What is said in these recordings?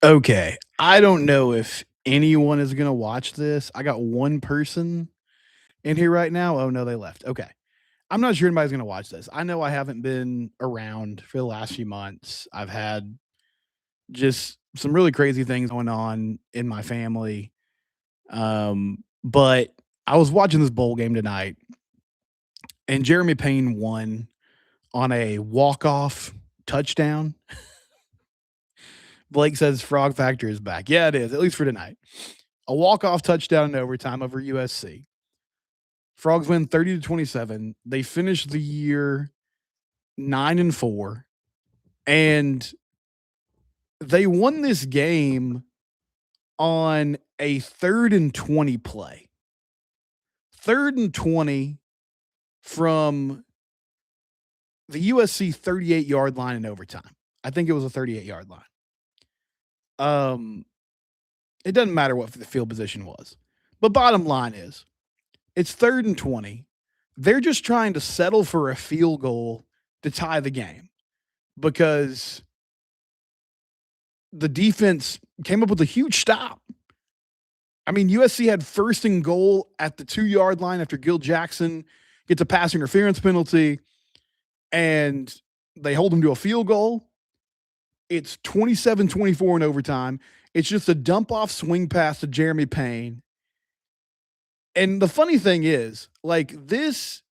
Okay, I don't know if anyone is gonna watch this. I got one person in here right now. Oh, no, they left. Okay. I'm not sure anybody's gonna watch this. I know I haven't been around for the last few months. I've had just some really crazy things going on in my family. But I was watching this bowl game tonight, and Jeremy Payne won on a walk-off touchdown. Blake says Frog Factor is back. Yeah, it is, at least for tonight. A walk-off touchdown in overtime over USC. Frogs win 30-27. They finish the year 9-4, and they won this game on a 3rd and 20 play. 3rd and 20 from the USC 38-yard line in overtime. I think it was a 38-yard line. It doesn't matter what the field position was. But bottom line is, it's 3rd and 20. They're just trying to settle for a field goal to tie the game because the defense came up with a huge stop. I mean, USC had 1st and goal at the 2-yard line after Gil Jackson gets a pass interference penalty, and they hold him to a field goal. It's 27-24 in overtime. It's just a dump-off swing pass to Jeremy Payne. And the funny thing is, like, this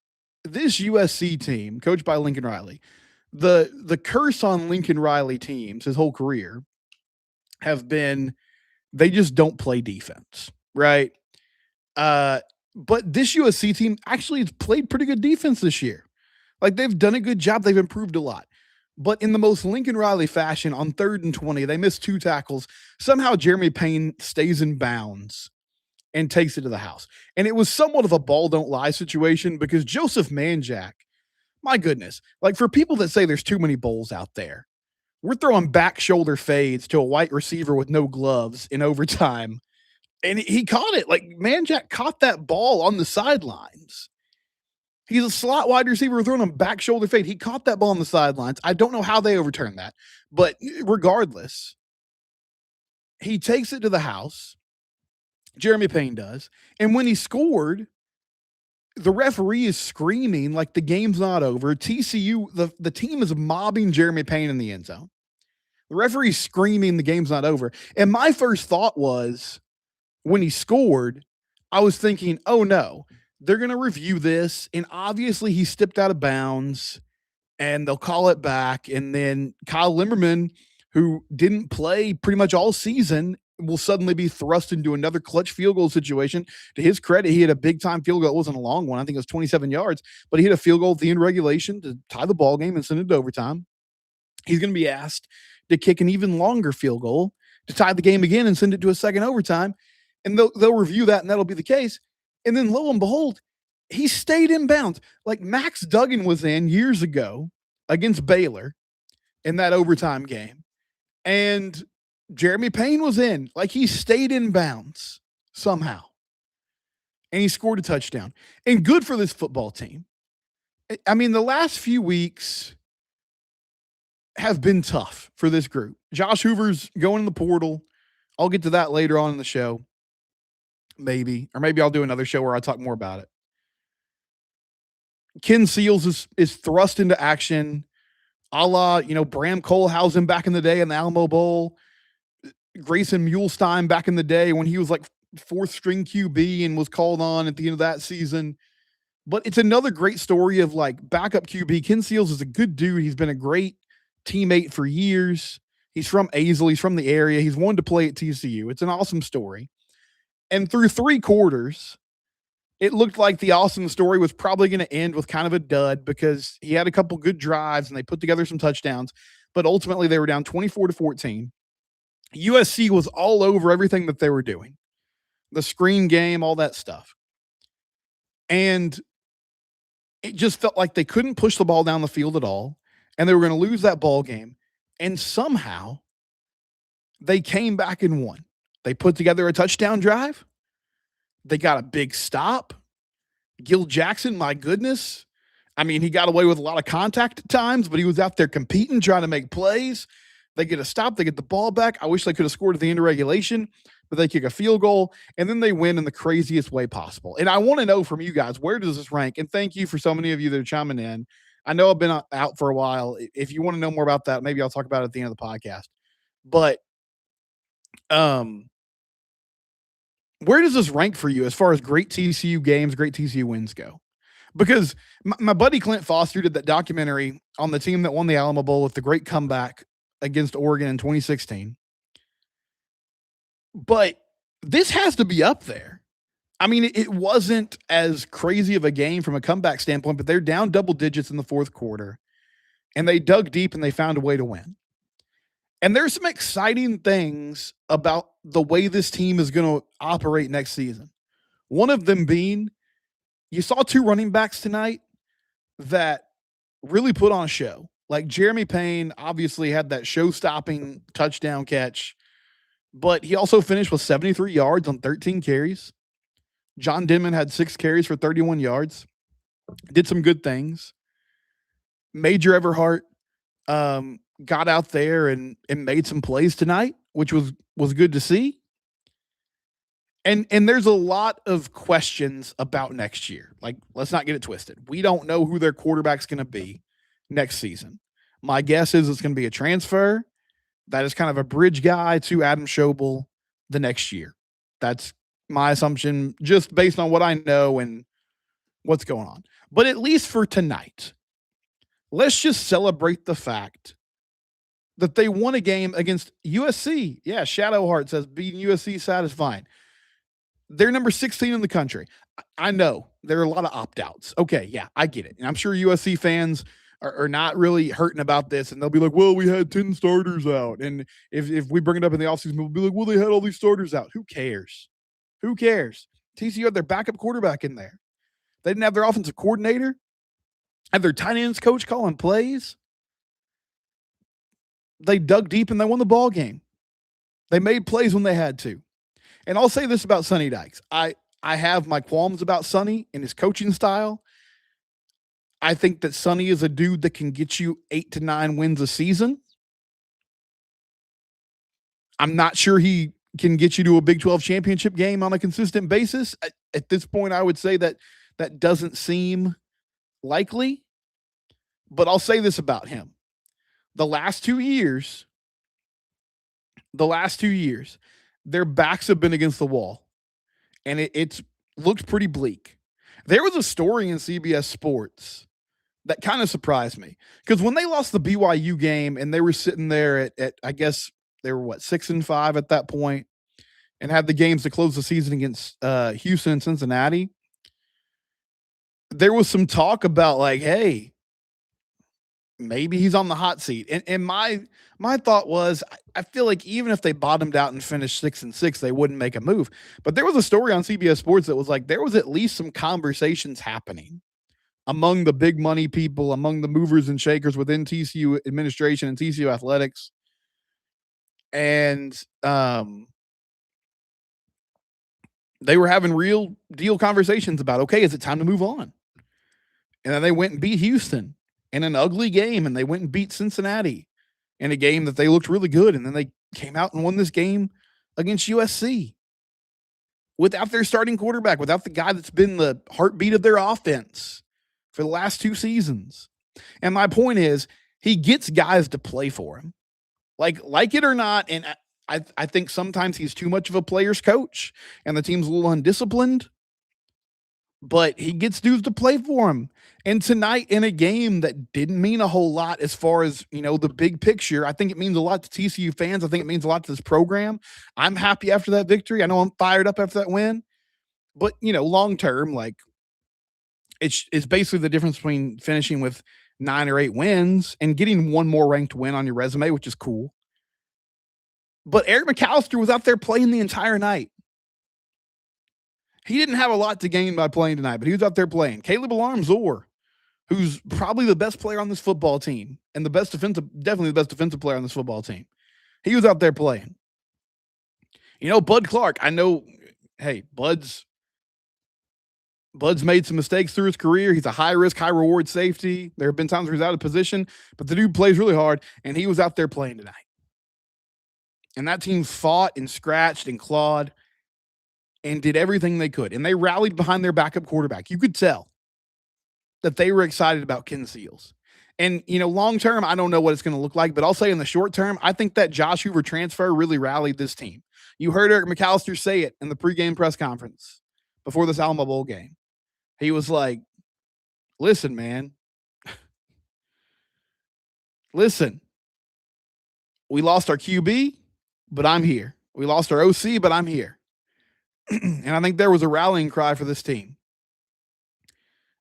USC team, coached by Lincoln Riley, the curse on Lincoln Riley teams his whole career have been they just don't play defense, right? But this USC team actually has played pretty good defense this year. Like, they've done a good job. They've improved a lot. But in the most Lincoln Riley fashion, on 3rd and 20, they miss 2 tackles. Somehow Jeremy Payne stays in bounds and takes it to the house. And it was somewhat of a ball don't lie situation because Joseph Manjack, my goodness, like, for people that say there's too many bowls out there, we're throwing back shoulder fades to a white receiver with no gloves in overtime. And he caught it. Like, Manjack caught that ball on the sidelines. He's a slot wide receiver throwing a back shoulder fade. He caught that ball on the sidelines. I don't know how they overturned that. But regardless, he takes it to the house. Jeremy Payne does. And when he scored, the referee is screaming like the game's not over. TCU, the team is mobbing Jeremy Payne in the end zone. The referee's screaming the game's not over. And my first thought was, when he scored, I was thinking, oh no, they're going to review this. And obviously he stepped out of bounds and they'll call it back. And then Kyle Limmerman, who didn't play pretty much all season, will suddenly be thrust into another clutch field goal situation. To his credit, he had a big time field goal. It wasn't a long one. I think it was 27 yards, but he hit a field goal at the end of regulation to tie the ball game and send it to overtime. He's going to be asked to kick an even longer field goal to tie the game again and send it to a second overtime. And they'll review that, and that'll be the case. And then lo and behold, he stayed in bounds. Like, Max Duggan was in years ago against Baylor in that overtime game. And Jeremy Payne was in. Like, he stayed in bounds somehow. And he scored a touchdown. And good for this football team. I mean, the last few weeks have been tough for this group. Josh Hoover's going in the portal. I'll get to that later on in the show. Maybe. Or maybe I'll do another show where I talk more about it. Ken Seals is thrust into action, a la, Bram Kohlhausen back in the day in the Alamo Bowl. Grayson Muhlstein back in the day when he was like 4th string QB and was called on at the end of that season. But it's another great story of, like, backup QB. Ken Seals is a good dude. He's been a great teammate for years. He's from Azle. He's from the area. He's wanted to play at TCU. It's an awesome story. And through 3 quarters, it looked like the awesome story was probably going to end with kind of a dud because he had a couple good drives and they put together some touchdowns. But ultimately, they were down 24-14. USC was all over everything that they were doing. The screen game, all that stuff. And it just felt like they couldn't push the ball down the field at all. And they were going to lose that ball game. And somehow they came back and won. They put together a touchdown drive. They got a big stop. Gil Jackson, my goodness. I mean, he got away with a lot of contact at times, but he was out there competing, trying to make plays. They get a stop. They get the ball back. I wish they could have scored at the end of regulation, but they kick a field goal, and then they win in the craziest way possible. And I want to know from you guys, where does this rank? And thank you for so many of you that are chiming in. I know I've been out for a while. If you want to know more about that, maybe I'll talk about it at the end of the podcast. But where does this rank for you as far as great TCU games, great TCU wins go? Because my buddy Clint Foster did that documentary on the team that won the Alamo Bowl with the great comeback against Oregon in 2016. But this has to be up there. I mean, it wasn't as crazy of a game from a comeback standpoint, but they're down double digits in the fourth quarter, and they dug deep and they found a way to win. And there's some exciting things about the way this team is going to operate next season. One of them being, you saw two running backs tonight that really put on a show. Like Jeremy Payne obviously had that show-stopping touchdown catch, but he also finished with 73 yards on 13 carries. John Denman had 6 carries for 31 yards. Did some good things. Major Everhart got out there and made some plays tonight, which was good to see. And there's a lot of questions about next year. Like, let's not get it twisted. We don't know who their quarterback's going to be next season. My guess is it's going to be a transfer that is kind of a bridge guy to Adam Schobel the next year. That's my assumption, just based on what I know and what's going on. But at least for tonight, let's just celebrate the fact that they won a game against USC. Yeah, Shadowheart says beating USC satisfying. They're number 16 in the country. I know there are a lot of opt-outs. Okay, yeah, I get it. And I'm sure USC fans are not really hurting about this, and they'll be like, well, we had 10 starters out. And if we bring it up in the offseason, we'll be like, well, they had all these starters out. Who cares? Who cares? TCU had their backup quarterback in there. They didn't have their offensive coordinator, had their tight ends coach calling plays. They dug deep and they won the ball game. They made plays when they had to. And I'll say this about Sonny Dykes. I have my qualms about Sonny and his coaching style. I think that Sonny is a dude that can get you 8 to 9 wins a season. I'm not sure he can get you to a Big 12 championship game on a consistent basis. At this point, I would say that doesn't seem likely. But I'll say this about him. The last 2 years, their backs have been against the wall, and it's looked pretty bleak. There was a story in CBS Sports that kind of surprised me, because when they lost the BYU game and they were sitting there at I guess they were 6-5 at that point, and had the games to close the season against Houston and Cincinnati, there was some talk about like, hey, maybe he's on the hot seat. And my thought was, I feel like even if they bottomed out and finished 6-6, they wouldn't make a move. But there was a story on CBS Sports that was like, there was at least some conversations happening among the big money people, among the movers and shakers within TCU administration and TCU athletics. And they were having real deal conversations about, okay, is it time to move on? And then they went and beat Houston in an ugly game, and they went and beat Cincinnati in a game that they looked really good. And then they came out and won this game against USC without their starting quarterback, without the guy that's been the heartbeat of their offense for the last 2 seasons. And my point is, he gets guys to play for him. Like it or not, and I think sometimes he's too much of a player's coach, and the team's a little undisciplined, but he gets dudes to play for him. And tonight, in a game that didn't mean a whole lot as far as, the big picture, I think it means a lot to TCU fans. I think it means a lot to this program. I'm happy after that victory. I know I'm fired up after that win. But, long term, like, it's basically the difference between finishing with 9 or 8 wins and getting one more ranked win on your resume, which is cool. But Eric McAllister was out there playing the entire night. He didn't have a lot to gain by playing tonight, but he was out there playing. Caleb Alarm-Zor, who's probably the best player on this football team and definitely the best defensive player on this football team. He was out there playing. Bud Clark, I know, hey, Bud's made some mistakes through his career. He's a high-risk, high-reward safety. There have been times where he's out of position, but the dude plays really hard, and he was out there playing tonight. And that team fought and scratched and clawed and did everything they could. And they rallied behind their backup quarterback. You could tell that they were excited about Ken Seals. And, long term, I don't know what it's going to look like, but I'll say in the short term, I think that Josh Hoover transfer really rallied this team. You heard Eric McAllister say it in the pregame press conference before this Alamo Bowl game. He was like, listen, man, listen, we lost our QB, but I'm here. We lost our OC, but I'm here. And I think there was a rallying cry for this team.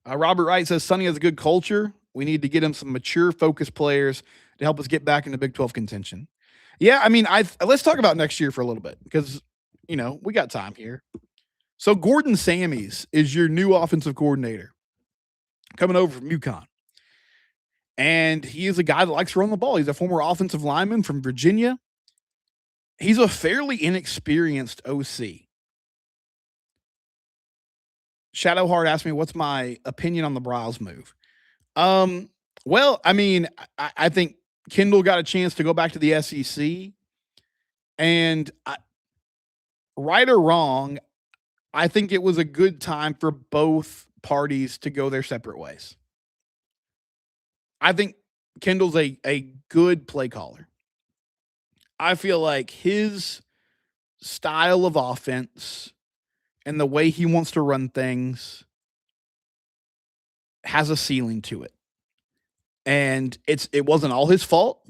Robert Wright says Sonny has a good culture. We need to get him some mature, focused players to help us get back into Big 12 contention. Yeah, I mean, let's talk about next year for a little bit because, we got time here. So Gordon Sammies is your new offensive coordinator coming over from UConn. And he is a guy that likes to run the ball. He's a former offensive lineman from Virginia. He's a fairly inexperienced OC. Shadowheart asked me, what's my opinion on the Bryles move? Well, I mean, I think Kendall got a chance to go back to the SEC. And right or wrong, I think it was a good time for both parties to go their separate ways. I think Kendall's a good play caller. I feel like his style of offense and the way he wants to run things has a ceiling to it. And it wasn't all his fault.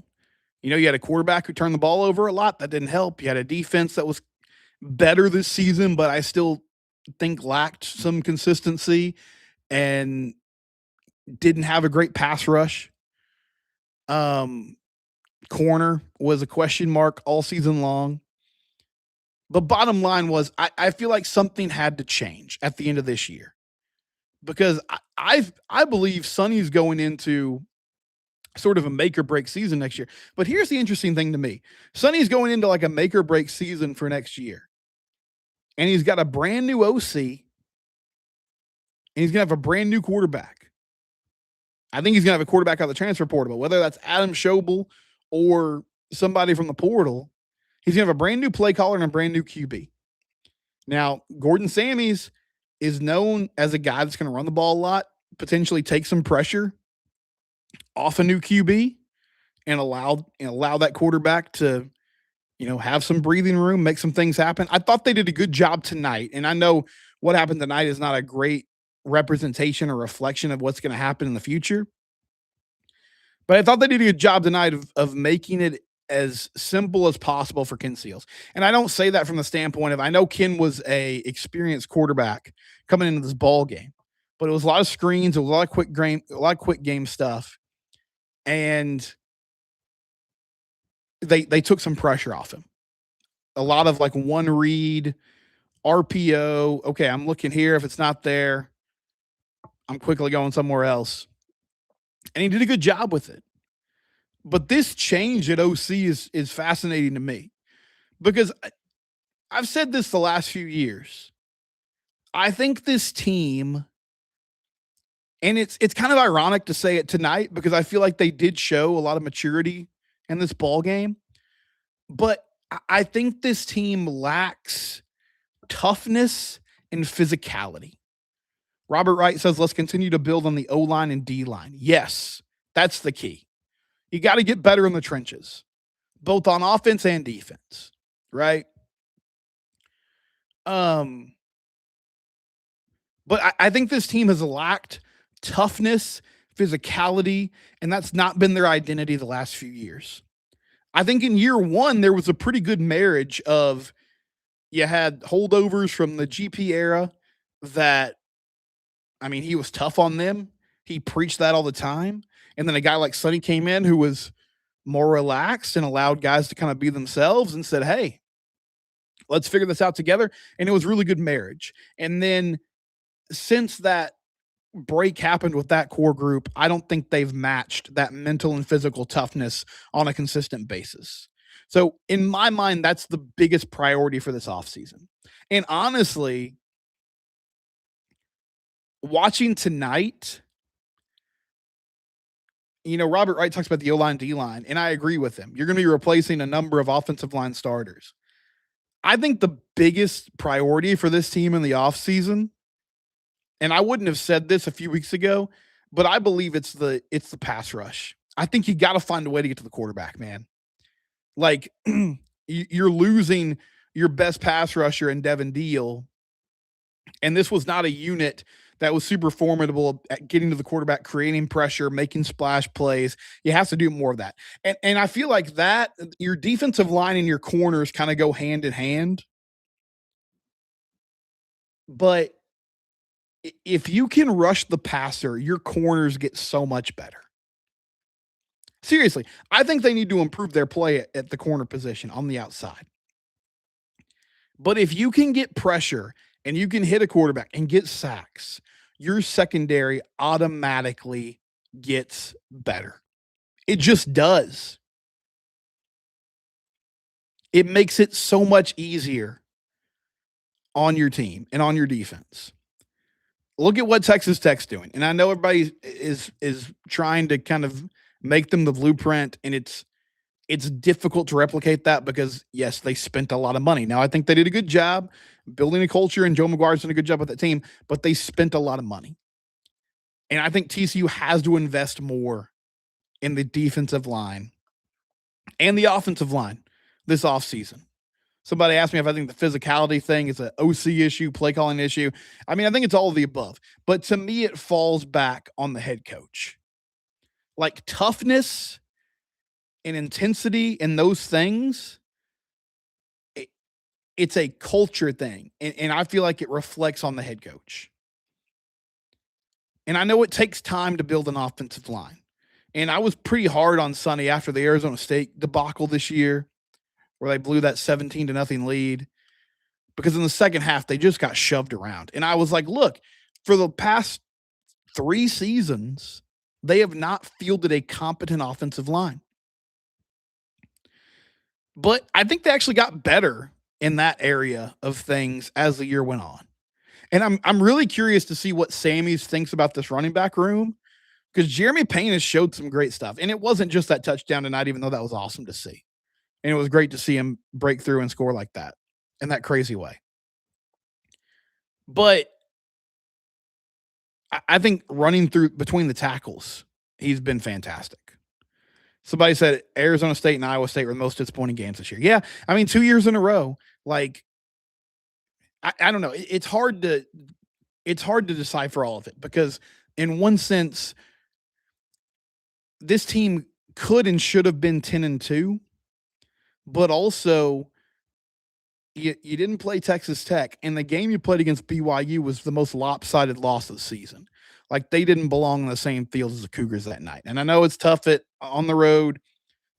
You had a quarterback who turned the ball over a lot. That didn't help. You had a defense that was better this season, but I still think lacked some consistency and didn't have a great pass rush. Corner was a question mark all season long. The bottom line was I feel like something had to change at the end of this year because I believe Sonny's going into sort of a make or break season next year. But here's the interesting thing to me. Sonny's going into like a make or break season for next year. And he's got a brand new OC and he's going to have a brand new quarterback. I think he's going to have a quarterback out of the transfer portal, but whether that's Adam Schobel or somebody from the portal, he's going to have a brand new play caller and a brand new QB. Now, Gordon Sammies is known as a guy that's going to run the ball a lot, potentially take some pressure off a new QB and allow that quarterback to, have some breathing room, make some things happen. I thought they did a good job tonight. And I know what happened tonight is not a great representation or reflection of what's going to happen in the future. But I thought they did a good job tonight of making it as simple as possible for Ken Seals. And I don't say that from the standpoint of, I know Ken was a experienced quarterback coming into this ball game, but it was a lot of screens, a lot of quick game stuff. And they took some pressure off him. A lot of like one read, RPO. Okay, I'm looking here. If it's not there, I'm quickly going somewhere else. And he did a good job with it. But this change at OC is fascinating to me because I've said this the last few years. I think this team, and it's kind of ironic to say it tonight because I feel like they did show a lot of maturity in this ball game, but I think this team lacks toughness and physicality. Robert Wright says, let's continue to build on the O-line and D-line. Yes, that's the key. You got to get better in the trenches, both on offense and defense, right? But I think this team has lacked toughness, physicality, and that's not been their identity the last few years. I think in year one, there was a pretty good marriage of you had holdovers from the GP era that, I mean, he was tough on them. He preached that all the time. And then a guy like Sonny came in who was more relaxed and allowed guys to kind of be themselves and said, hey, let's figure this out together. And it was really good marriage. And then since that break happened with that core group, I don't think they've matched that mental and physical toughness on a consistent basis. So in my mind, that's the biggest priority for this offseason. And honestly, watching tonight, Robert Wright talks about the O-line, D-line, and I agree with him. You're going to be replacing a number of offensive line starters. I think the biggest priority for this team in the offseason, and I wouldn't have said this a few weeks ago, but I believe it's the pass rush. I think you got to find a way to get to the quarterback, man. Like you're losing your best pass rusher in Devin Deal, and this was not a unit that was super formidable at getting to the quarterback, creating pressure, making splash plays. You have to do more of that. And I feel like that your defensive line and your corners kind of go hand in hand. But if you can rush the passer, your corners get so much better. Seriously, I think they need to improve their play at the corner position on the outside. But if you can get pressure and you can hit a quarterback and get sacks, your secondary automatically gets better. It just does. It makes it so much easier on your team and on your defense. Look at what Texas Tech's doing. And I know everybody is trying to kind of make them the blueprint, and it's difficult to replicate that because, yes, they spent a lot of money. Now, I think they did a good job building a culture, and Joe McGuire's done a good job with that team, but they spent a lot of money. And I think TCU has to invest more in the defensive line and the offensive line this offseason. Somebody asked me if I think the physicality thing is an OC issue, play calling issue. I mean, I think it's all of the above. But to me, it falls back on the head coach. Like toughness and intensity and those things, it's a culture thing. And I feel like it reflects on the head coach. And I know it takes time to build an offensive line. And I was pretty hard on Sonny after the Arizona State debacle this year, where they blew that 17-0 lead, because in the second half, they just got shoved around. And I was like, look, for the past 3 seasons, they have not fielded a competent offensive line. But I think they actually got better in that area of things as the year went on. And I'm really curious to see what Sammy's thinks about this running back room, because Jeremy Payne has showed some great stuff. And it wasn't just that touchdown tonight, even though that was awesome to see. And it was great to see him break through and score like that in that crazy way. But I think running through between the tackles, he's been fantastic. Somebody said Arizona State and Iowa State were the most disappointing games this year. Yeah, I mean, 2 years in a row. Like, I don't know. It's hard to decipher all of it, because in one sense, this team could and should have been 10-2. But also, you didn't play Texas Tech, and the game you played against BYU was the most lopsided loss of the season. Like, they didn't belong in the same field as the Cougars that night. And I know it's tough on the road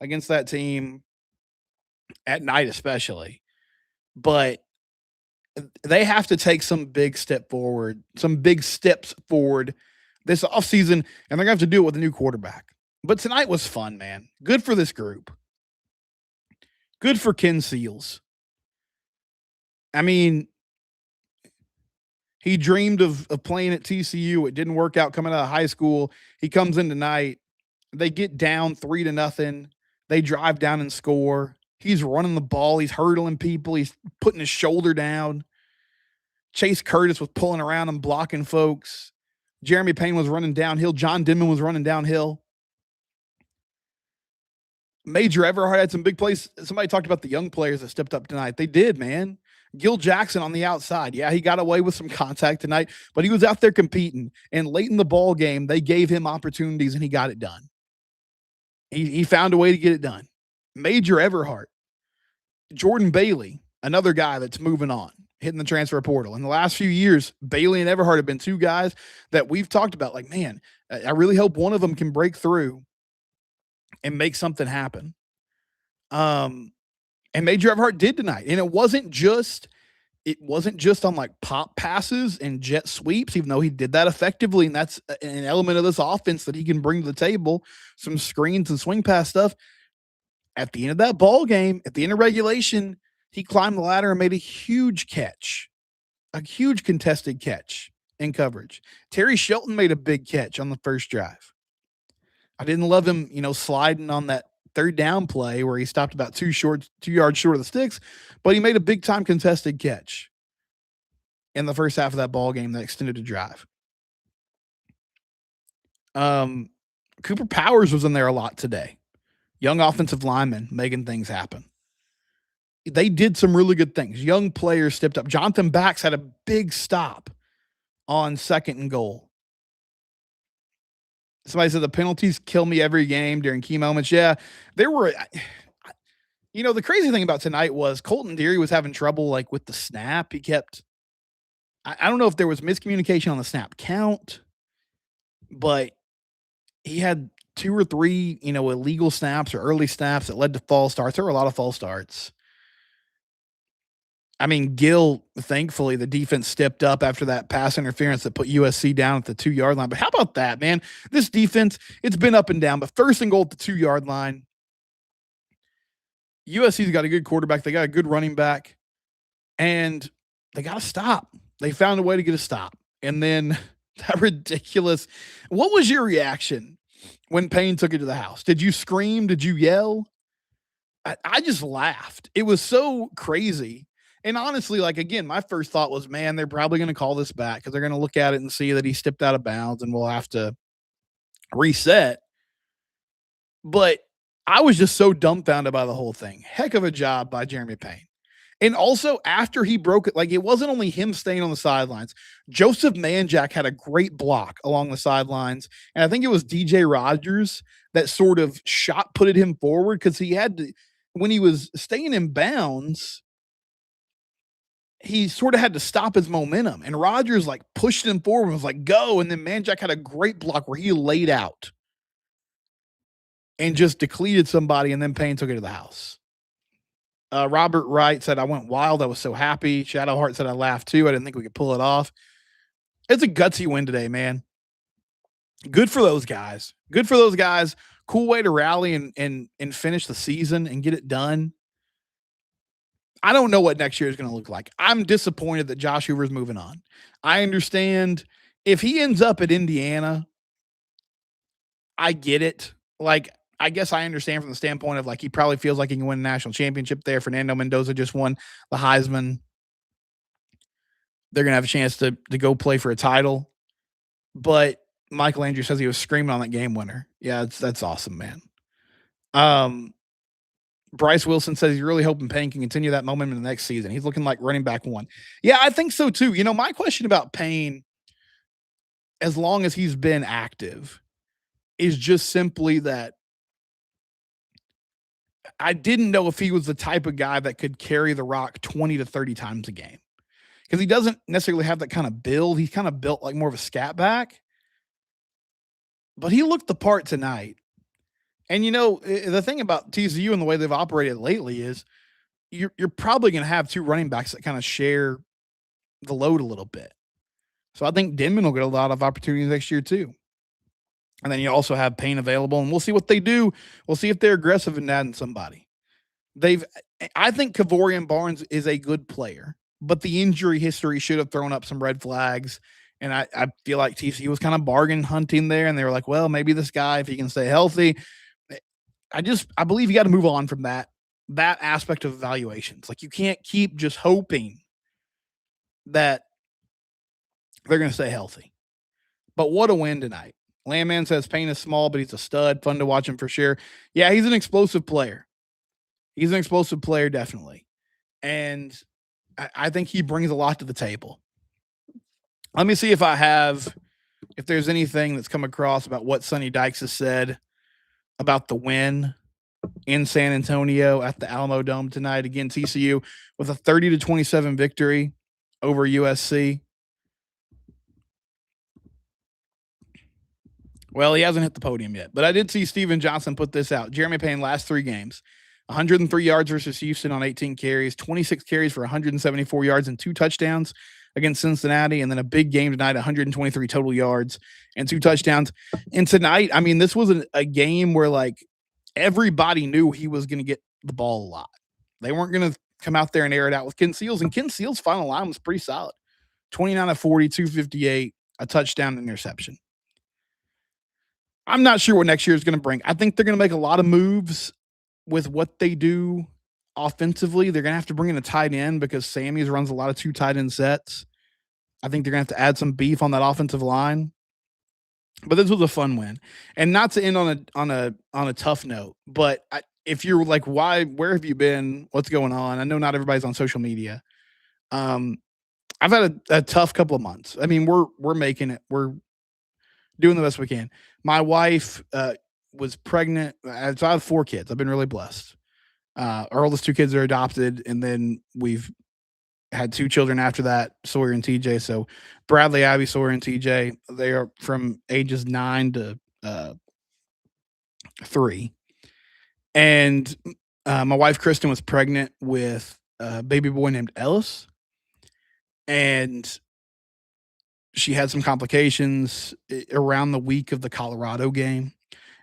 against that team, at night especially, but they have to take some big steps forward this offseason, and they're going to have to do it with a new quarterback. But tonight was fun, man. Good for this group. Good for Ken Seals. I mean, he dreamed of playing at TCU. It didn't work out coming out of high school. He comes in tonight. They get down 3-0. They drive down and score. He's running the ball. He's hurdling people. He's putting his shoulder down. Chase Curtis was pulling around and blocking folks. Jeremy Payne was running downhill. John Denman was running downhill. Major Everhart had some big plays. Somebody talked about the young players that stepped up tonight. They did, man. Gil Jackson on the outside. Yeah, he got away with some contact tonight, but he was out there competing. And late in the ball game, they gave him opportunities, and he got it done. He found a way to get it done. Major Everhart. Jordan Bailey, another guy that's moving on, hitting the transfer portal. In the last few years, Bailey and Everhart have been 2 guys that we've talked about. Like, man, I really hope one of them can break through and make something happen. And Major Everhart did tonight. And it wasn't just on like pop passes and jet sweeps, even though he did that effectively. And that's an element of this offense that he can bring to the table, some screens and swing pass stuff. At the end of that ball game, at the end of regulation, he climbed the ladder and made a huge catch, a huge contested catch in coverage. Terry Shelton made a big catch on the first drive. I didn't love him, sliding on that third down play where he stopped about 2 yards short of the sticks, but he made a big time contested catch in the first half of that ball game that extended the drive. Cooper Powers was in there a lot today. Young offensive lineman making things happen. They did some really good things. Young players stepped up. Jonathan Bax had a big stop on 2nd and goal. Somebody said the penalties kill me every game during key moments. Yeah, there were. The crazy thing about tonight was Colton Deary was having trouble with the snap. He kept. I don't know if there was miscommunication on the snap count, but he had 2 or 3, illegal snaps or early snaps that led to false starts. There were a lot of false starts. I mean, Gill, thankfully, the defense stepped up after that pass interference that put USC down at the 2-yard line. But how about that, man? This defense, it's been up and down, but 1st and goal at the 2-yard line. USC's got a good quarterback. They got a good running back, and they got to stop. They found a way to get a stop. And then that ridiculous. What was your reaction when Payne took it to the house? Did you scream? Did you yell? I just laughed. It was so crazy. And honestly, again, my first thought was, man, they're probably going to call this back because they're going to look at it and see that he stepped out of bounds and we'll have to reset. But I was just so dumbfounded by the whole thing. Heck of a job by Jeremy Payne. And also, after he broke it, it wasn't only him staying on the sidelines. Joseph Manjack had a great block along the sidelines. And I think it was DJ Rogers that sort of shot-putted him forward because he had to, when he was staying in bounds, he sort of had to stop his momentum. And Rogers pushed him forward and was like, go. And then Manjack had a great block where he laid out and just depleted somebody. And then Payne took it to the house. Robert Wright said, I went wild. I was so happy. Shadowheart said, I laughed too. I didn't think we could pull it off. It's a gutsy win today, man. Good for those guys. Good for those guys. Cool way to rally and finish the season and get it done. I don't know what next year is going to look like. I'm disappointed that Josh Hoover's moving on. I understand if he ends up at Indiana, I get it. I guess I understand from the standpoint of he probably feels like he can win a national championship there. Fernando Mendoza just won the Heisman. They're going to have a chance to go play for a title. But Michael Andrews says he was screaming on that game winner. Yeah, that's awesome, man. Bryce Wilson says he's really hoping Payne can continue that momentum in the next season. He's looking like running back 1. Yeah, I think so too. My question about Payne, as long as he's been active, is just simply that I didn't know if he was the type of guy that could carry the rock 20 to 30 times a game. Because he doesn't necessarily have that kind of build. He's kind of built like more of a scat back. But he looked the part tonight. And, the thing about TCU and the way they've operated lately is you're probably going to have 2 running backs that kind of share the load a little bit. So I think Denman will get a lot of opportunities next year too. And then you also have Payne available, and we'll see what they do. We'll see if they're aggressive in adding somebody. I think Kavorian Barnes is a good player, but the injury history should have thrown up some red flags. And I feel like TCU was kind of bargain hunting there, and they were like, well, maybe this guy, if he can stay healthy. I believe you got to move on from that aspect of evaluations. You can't keep just hoping that they're going to stay healthy. But what a win tonight. Landman says Payne is small, but he's a stud. Fun to watch him for sure. Yeah, he's an explosive player. He's an explosive player, definitely. And I think he brings a lot to the table. Let me see if there's anything that's come across about what Sonny Dykes has said about the win in San Antonio at the Alamo Dome tonight. Again, TCU with a 30-27 victory over USC. Well, he hasn't hit the podium yet, but I did see Steven Johnson put this out. Jeremy Payne last 3 games, 103 yards versus Houston on 18 carries, 26 carries for 174 yards and 2 touchdowns against Cincinnati, and then a big game tonight, 123 total yards and 2 touchdowns. And tonight, I mean, this was a game where everybody knew he was going to get the ball a lot. They weren't going to come out there and air it out with Ken Seals, and Ken Seals' final line was pretty solid. 29 of 40, 258, a touchdown, and interception. I'm not sure what next year is going to bring. I think they're going to make a lot of moves with what they do offensively. They're going to have to bring in a tight end because Sammy's runs a lot of two tight end sets. I think they're going to have to add some beef on that offensive line. But this was a fun win, and not to end on a tough note. But if you're like, where have you been? What's going on? I know not everybody's on social media. I've had a tough couple of months. I mean, we're making it. We're doing the best we can. My wife was pregnant. So I have 4 kids. I've been really blessed. Our oldest 2 kids are adopted, and then we've had 2 children after that, Sawyer and TJ. So Bradley, Abby, Sawyer, and TJ, they are from ages 9 to 3. And my wife, Kristen, was pregnant with a baby boy named Ellis. And she had some complications around the week of the Colorado game.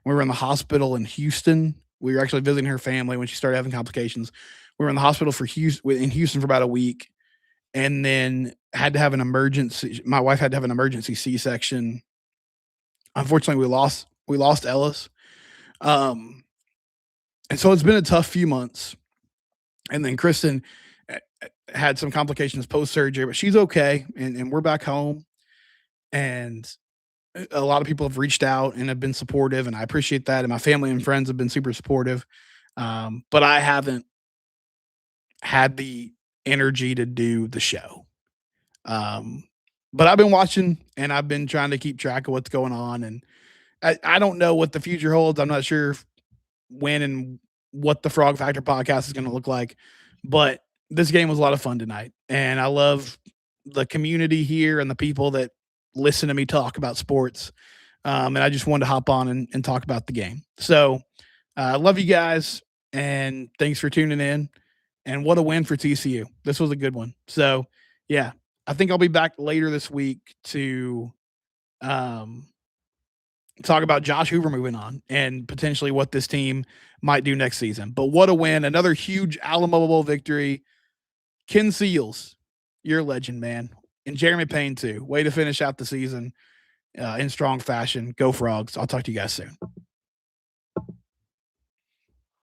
We were in the hospital in Houston. We were actually visiting her family when she started having complications. We were in the hospital in Houston for about a week, and then had to have an emergency. My wife had to have an emergency C-section. Unfortunately, we lost Ellis. And so it's been a tough few months. And then Kristen had some complications post-surgery, but she's okay, and we're back home. And a lot of people have reached out and have been supportive, and I appreciate that. And my family and friends have been super supportive. But I haven't had the energy to do the show. But I've been watching, and I've been trying to keep track of what's going on. And I don't know what the future holds. I'm not sure when and what the Frog Factor podcast is going to look like, but this game was a lot of fun tonight. And I love the community here and the people that listen to me talk about sports. And I just wanted to hop on and talk about the game. So I love you guys, and thanks for tuning in. And what a win for TCU. This was a good one. So yeah, I think I'll be back later this week to talk about Josh Hoover moving on and potentially what this team might do next season. But what a win. Another huge Alamo Bowl victory. Ken Seals, you're a legend, man. And Jeremy Payne, too. Way to finish out the season in strong fashion. Go Frogs. I'll talk to you guys soon.